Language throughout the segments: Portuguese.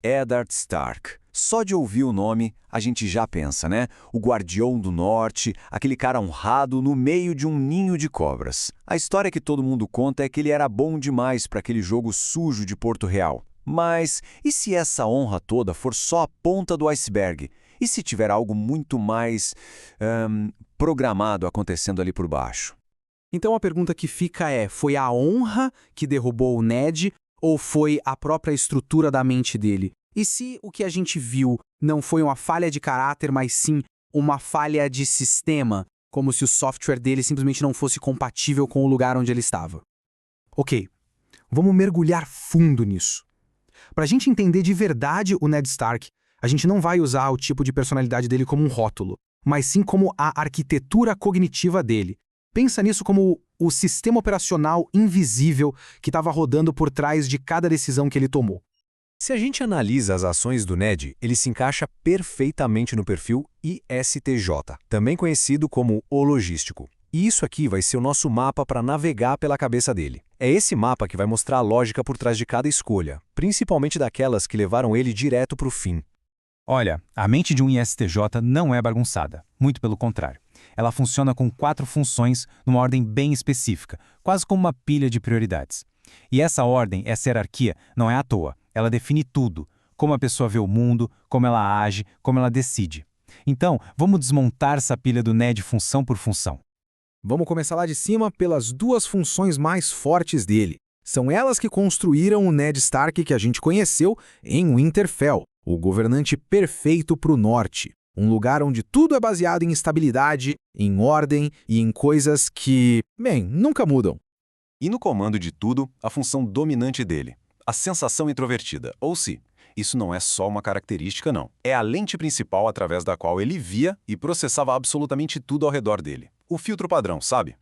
Eddard Stark. Só de ouvir o nome, a gente já pensa, né? O Guardião do Norte, aquele cara honrado no meio de um ninho de cobras. A história que todo mundo conta é que ele era bom demais para aquele jogo sujo de Porto Real. Mas e se essa honra toda for só a ponta do iceberg? E se tiver algo muito mais programado acontecendo ali por baixo? Então a pergunta que fica é, foi a honra que derrubou o Ned ou foi a própria estrutura da mente dele? E se o que a gente viu não foi uma falha de caráter, mas sim uma falha de sistema, como se o software dele simplesmente não fosse compatível com o lugar onde ele estava? Ok, vamos mergulhar fundo nisso. Para a gente entender de verdade o Ned Stark, a gente não vai usar o tipo de personalidade dele como um rótulo, mas sim como a arquitetura cognitiva dele. Pensa nisso como o sistema operacional invisível que estava rodando por trás de cada decisão que ele tomou. Se a gente analisa as ações do Ned, ele se encaixa perfeitamente no perfil ISTJ, também conhecido como o logístico. E isso aqui vai ser o nosso mapa para navegar pela cabeça dele. É esse mapa que vai mostrar a lógica por trás de cada escolha, principalmente daquelas que levaram ele direto para o fim. Olha, a mente de um ISTJ não é bagunçada, muito pelo contrário. Ela funciona com 4 funções numa ordem bem específica, quase como uma pilha de prioridades. E essa ordem, essa hierarquia, não é à toa. Ela define tudo, como a pessoa vê o mundo, como ela age, como ela decide. Então, vamos desmontar essa pilha do Ned função por função. Vamos começar lá de cima pelas 2 funções mais fortes dele. São elas que construíram o Ned Stark que a gente conheceu em Winterfell, o governante perfeito para o norte. Um lugar onde tudo é baseado em estabilidade, em ordem e em coisas que, nunca mudam. E no comando de tudo, a função dominante dele, a sensação introvertida, ou se. Isso não é só uma característica, não. É a lente principal através da qual ele via e processava absolutamente tudo ao redor dele. O filtro padrão, sabe?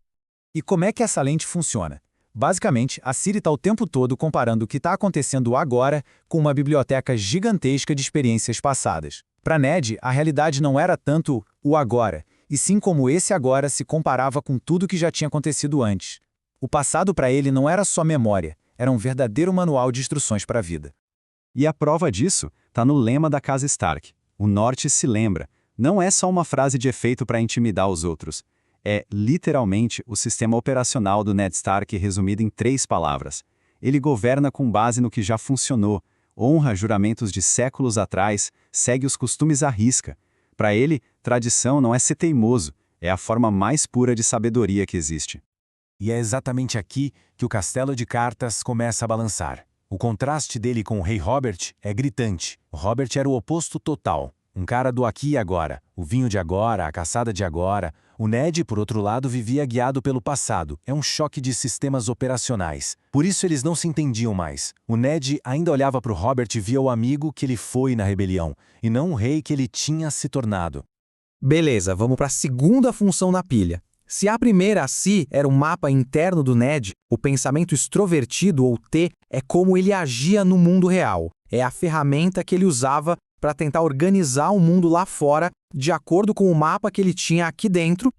E como é que essa lente funciona? Basicamente, a Siri está o tempo todo comparando o que está acontecendo agora com uma biblioteca gigantesca de experiências passadas. Para Ned, a realidade não era tanto o agora, e sim como esse agora se comparava com tudo que já tinha acontecido antes. O passado para ele não era só memória, era um verdadeiro manual de instruções para a vida. E a prova disso está no lema da casa Stark. O Norte se lembra. Não é só uma frase de efeito para intimidar os outros. É, literalmente, o sistema operacional do Ned Stark resumido em 3 palavras. Ele governa com base no que já funcionou, honra juramentos de séculos atrás, segue os costumes à risca. Para ele, tradição não é ser teimoso, é a forma mais pura de sabedoria que existe. E é exatamente aqui que o castelo de cartas começa a balançar. O contraste dele com o rei Robert é gritante. O Robert era o oposto total. Um cara do aqui e agora, o vinho de agora, a caçada de agora. O Ned, por outro lado, vivia guiado pelo passado. É um choque de sistemas operacionais. Por isso eles não se entendiam mais. O Ned ainda olhava para o Robert e via o amigo que ele foi na rebelião, e não o rei que ele tinha se tornado. Beleza, vamos para a segunda função na pilha. Se a primeira, a si, era um mapa interno do Ned, o pensamento extrovertido, ou T, é como ele agia no mundo real. É a ferramenta que ele usava para tentar organizar o mundo lá fora, de acordo com o mapa que ele tinha aqui dentro.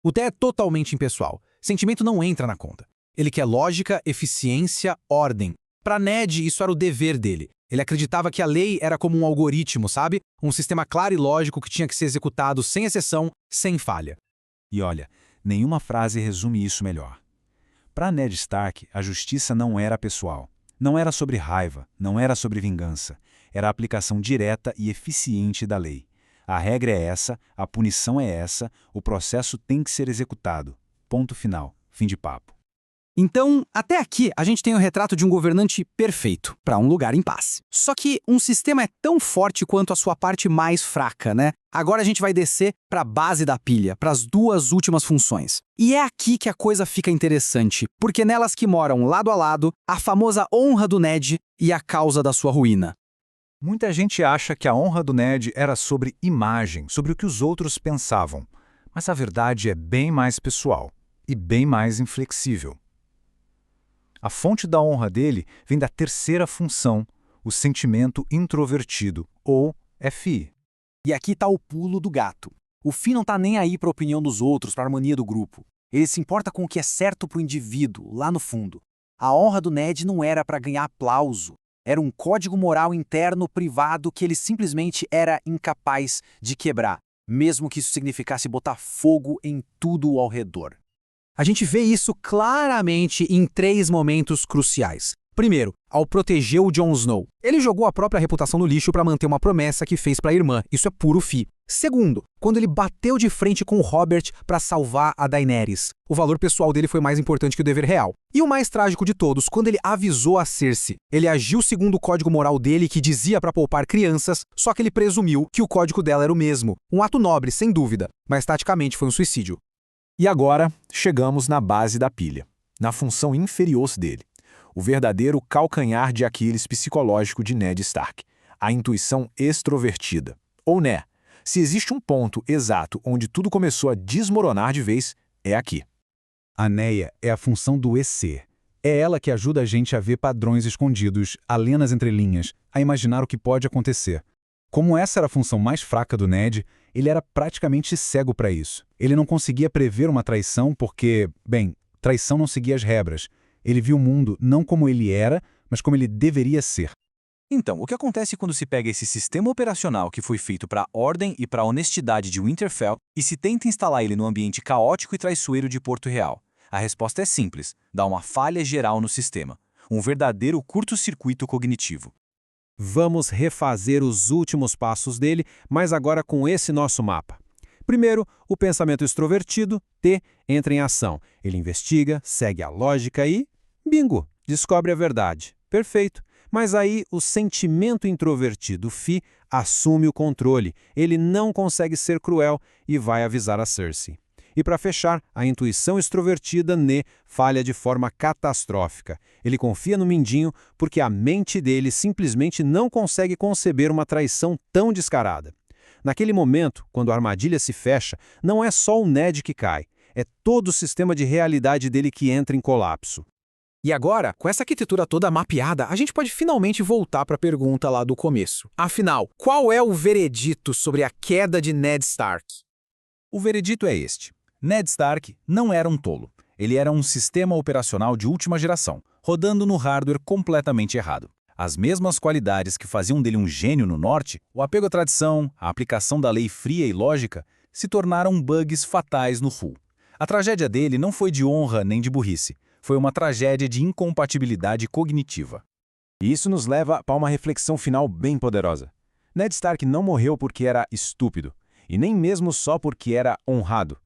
O T é totalmente impessoal. Sentimento não entra na conta. Ele quer lógica, eficiência, ordem. Para Ned, isso era o dever dele. Ele acreditava que a lei era como um algoritmo, sabe? Um sistema claro e lógico que tinha que ser executado sem exceção, sem falha. E olha, nenhuma frase resume isso melhor. Para Ned Stark, a justiça não era pessoal. Não era sobre raiva, não era sobre vingança. Era a aplicação direta e eficiente da lei. A regra é essa, a punição é essa, o processo tem que ser executado. Ponto final. Fim de papo. Então, até aqui, a gente tem o retrato de um governante perfeito, para um lugar em paz. Só que um sistema é tão forte quanto a sua parte mais fraca, né? Agora a gente vai descer para a base da pilha, para as 2 últimas funções. E é aqui que a coisa fica interessante, porque nelas que moram lado a lado, a famosa honra do Ned e a causa da sua ruína. Muita gente acha que a honra do Ned era sobre imagem, sobre o que os outros pensavam. Mas a verdade é bem mais pessoal e bem mais inflexível. A fonte da honra dele vem da terceira função, o sentimento introvertido, ou FI. E aqui está o pulo do gato. O Fi não está nem aí para a opinião dos outros, para a harmonia do grupo. Ele se importa com o que é certo para o indivíduo, lá no fundo. A honra do Ned não era para ganhar aplauso, Era um código moral interno privado que ele simplesmente era incapaz de quebrar, mesmo que isso significasse botar fogo em tudo ao redor. A gente vê isso claramente em 3 momentos cruciais. Primeiro, ao proteger o Jon Snow. Ele jogou a própria reputação no lixo para manter uma promessa que fez para a irmã. Isso é puro fi. Segundo, quando ele bateu de frente com o Robert para salvar a Daenerys. O valor pessoal dele foi mais importante que o dever real. E o mais trágico de todos, quando ele avisou a Cersei. Ele agiu segundo o código moral dele que dizia para poupar crianças, só que ele presumiu que o código dela era o mesmo. Um ato nobre, sem dúvida, mas taticamente foi um suicídio. E agora, chegamos na base da pilha, na função inferior dele. O verdadeiro calcanhar de Aquiles psicológico de Ned Stark, a intuição extrovertida. Ou né, se existe um ponto exato onde tudo começou a desmoronar de vez, é aqui. A Neia é a função do EC. É ela que ajuda a gente a ver padrões escondidos, a ler nas entrelinhas, a imaginar o que pode acontecer. Como essa era a função mais fraca do Ned, ele era praticamente cego para isso. Ele não conseguia prever uma traição porque, bem, traição não seguia as regras. Ele viu o mundo não como ele era, mas como ele deveria ser. Então, o que acontece quando se pega esse sistema operacional que foi feito para a ordem e para a honestidade de Winterfell e se tenta instalar ele no ambiente caótico e traiçoeiro de Porto Real? A resposta é simples, dá uma falha geral no sistema. Um verdadeiro curto-circuito cognitivo. Vamos refazer os últimos passos dele, mas agora com esse nosso mapa. Primeiro, o pensamento extrovertido, T, entra em ação. Ele investiga, segue a lógica e... bingo! Descobre a verdade. Perfeito. Mas aí o sentimento introvertido, Fi, assume o controle. Ele não consegue ser cruel e vai avisar a Cersei. E para fechar, a intuição extrovertida, Ne, falha de forma catastrófica. Ele confia no Mindinho porque a mente dele simplesmente não consegue conceber uma traição tão descarada. Naquele momento, quando a armadilha se fecha, não é só o Ned que cai, é todo o sistema de realidade dele que entra em colapso. E agora, com essa arquitetura toda mapeada, a gente pode finalmente voltar para a pergunta lá do começo. Afinal, qual é o veredito sobre a queda de Ned Stark? O veredito é este. Ned Stark não era um tolo. Ele era um sistema operacional de última geração, rodando no hardware completamente errado. As mesmas qualidades que faziam dele um gênio no norte, o apego à tradição, a aplicação da lei fria e lógica, se tornaram bugs fatais no sul. A tragédia dele não foi de honra nem de burrice. Foi uma tragédia de incompatibilidade cognitiva. E isso nos leva para uma reflexão final bem poderosa. Ned Stark não morreu porque era estúpido, e nem mesmo só porque era honrado.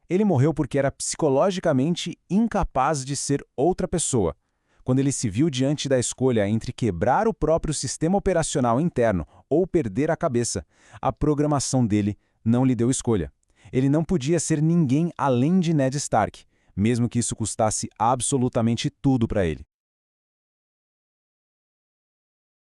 Ele morreu porque era psicologicamente incapaz de ser outra pessoa. Quando ele se viu diante da escolha entre quebrar o próprio sistema operacional interno ou perder a cabeça, a programação dele não lhe deu escolha. Ele não podia ser ninguém além de Ned Stark, mesmo que isso custasse absolutamente tudo para ele.